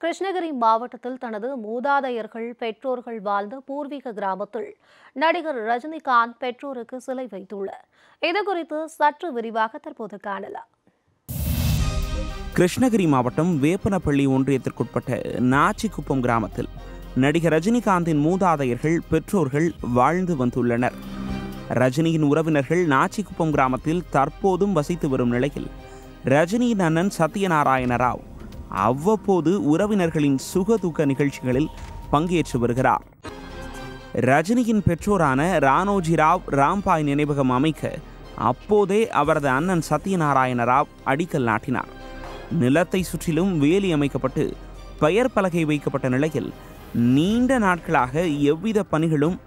கிருஷ்ணகிரி மாவட்டத்தில் தனது மூதாதையர்கள் பெற்றோர்கள் வாழ்ந்த பூர்வீக கிராமத்தில் நடிகர் ரஜினிகாந்த் பெற்றோருக்கு சிலை வைத்துள்ளார். இதுகுறித்து சற்று விரிவாக தற்போது காணலாம். கிருஷ்ணகிரி மாவட்டம் வேப்பனப்பள்ளி ஒன்றியத்திற்குட்பட்ட நாச்சிக்குப்பம் கிராமத்தில் நடிகர் ரஜினிகாந்தின் மூதாதையர்கள் பெற்றோர்கள் வாழ்ந்து வந்துள்ளனர். ரஜினியின் உறவினர்கள் நாச்சிக்குப்பம் கிராமத்தில் தற்போதும் வசித்து வரும் நிலையில் ரஜினியின் அண்ணன் சத்யநாராயண ராவ் அவ்வப்போது உறவினர்களின் சுகதுக்க நிகழ்ச்சிகளில் பங்கேற்று வருகிறார். ரஜினியின் பெற்றோரான ராணோஜி ராவ் ராம்பாய் நினைவகம் அமைக்க அப்போதே அவரது அண்ணன் சத்யநாராயண ராவ் அடிக்கல் நாட்டினார். நிலத்தை சுற்றிலும் வேலி அமைக்கப்பட்டு பெயர் பலகை வைக்கப்பட்ட நிலையில் நீண்ட நாட்களாக எவ்வித பணிகளும்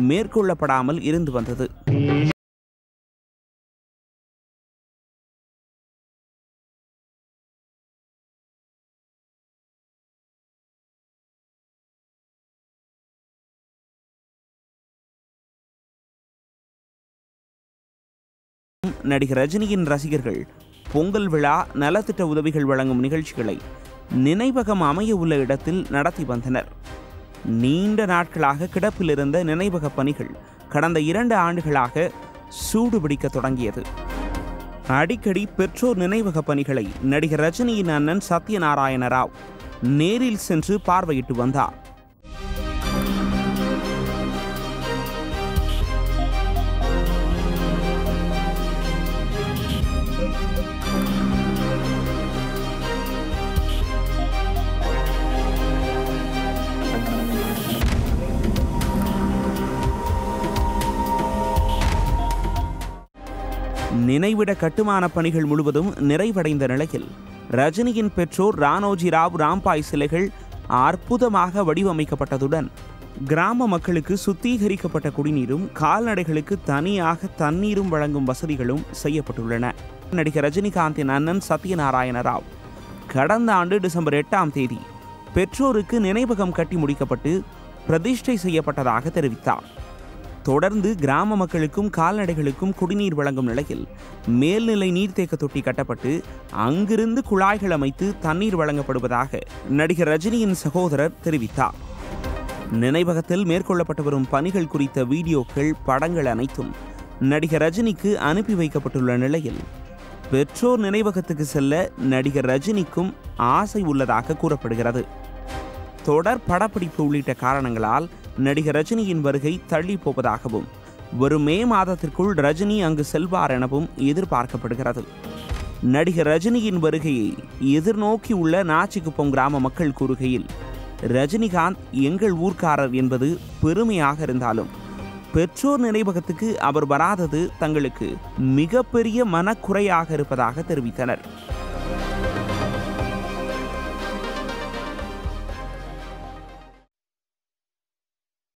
மேற்கொள்ளப்படாமல் இருந்து வந்தது. நடிகர் ரஜினியின் ரசிகர்கள் பொங்கல் விழா, நலத்திட்ட உதவிகள் வழங்கும் நிகழ்ச்சிகளை நினைவகம் அமைய உள்ள இடத்தில் நடத்தி வந்தனர். நீண்ட நாட்களாக கிடப்பில் இருந்த நினைவக பணிகள் கடந்த 2 ஆண்டுகளாக சூடுபிடிக்க தொடங்கியது. அடிக்கடி பெற்றோர் நினைவக பணிகளை நடிகர் ரஜினியின் அண்ணன் சத்யநாராயண ராவ் நேரில் சென்று பார்வையிட்டு வந்தார். நினைவிட கட்டுமான பணிகள் முழுவதும் நிறைவடைந்த நிலையில் ரஜினியின் பெற்றோர் ராணோஜி ராவ் ராம்பாய் சிலைகள் அற்புதமாக வடிவமைக்கப்பட்டதுடன் கிராம மக்களுக்கு சுத்திகரிக்கப்பட்ட குடிநீரும் கால்நடைகளுக்கு தனியாக தண்ணீரும் வழங்கும் வசதிகளும் செய்யப்பட்டுள்ளன. நடிகர் ரஜினிகாந்தின் அண்ணன் சத்யநாராயண ராவ் கடந்த ஆண்டு டிசம்பர் 8ஆம் தேதி பெற்றோருக்கு நினைவகம் கட்டி முடிக்கப்பட்டு பிரதிஷ்டை செய்யப்பட்டதாக தெரிவித்தார். தொடர்ந்து கிராம மக்களுக்கும் கால்நடைகளுக்கும் குடிநீர் வழங்கும் நிலையில் மேல்நிலை நீர்த்தேக்க தொட்டி கட்டப்பட்டு அங்கிருந்து குழாய்கள் அமைத்து தண்ணீர் வழங்கப்படுவதாக நடிகர் ரஜினியின் சகோதரர் தெரிவித்தார். நினைவகத்தில் மேற்கொள்ளப்பட்டு வரும் பணிகள் குறித்த வீடியோக்கள், படங்கள் அனைத்தும் நடிகர் ரஜினிக்கு அனுப்பி வைக்கப்பட்டுள்ள நிலையில் பெற்றோர் நினைவகத்துக்கு செல்ல நடிகர் ரஜினிக்கும் ஆசை உள்ளதாக கூறப்படுகிறது. தொடர் படப்பிடிப்பு உள்ளிட்ட காரணங்களால் நடிகர் ரஜினியின் வருகை தள்ளி போவதாகவும் வரும் மே மாதத்திற்குள் ரஜினி அங்கு செல்வார் எனவும் எதிர்பார்க்கப்படுகிறது. நடிகர் ரஜினியின் வருகையை எதிர்நோக்கி உள்ள நாச்சிக்குப்பம் கிராம மக்கள் கூறுகையில், ரஜினிகாந்த் எங்கள் ஊர்க்காரர் என்பது பெருமையாக இருந்தாலும் பெற்றோர் நினைவகத்துக்கு அவர் வராதது தங்களுக்கு மிகப்பெரிய மனக்குறையாக இருப்பதாக தெரிவித்தனர்.